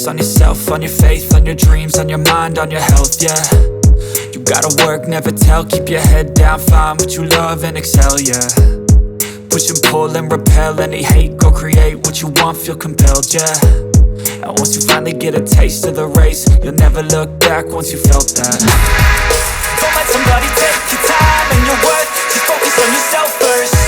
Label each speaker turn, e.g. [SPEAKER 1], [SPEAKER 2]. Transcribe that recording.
[SPEAKER 1] focus on yourself, on your faith, on your dreams, on your mind, on your health, yeah. You gotta work, never tell, keep your head down, find what you love and excel, yeah. Push and pull and repel any hate, go create what you want, feel compelled, yeah. And once you finally get a taste of the race, you'll never look back once you felt that. Don't let somebody take your time and your worth, just focus on yourself first.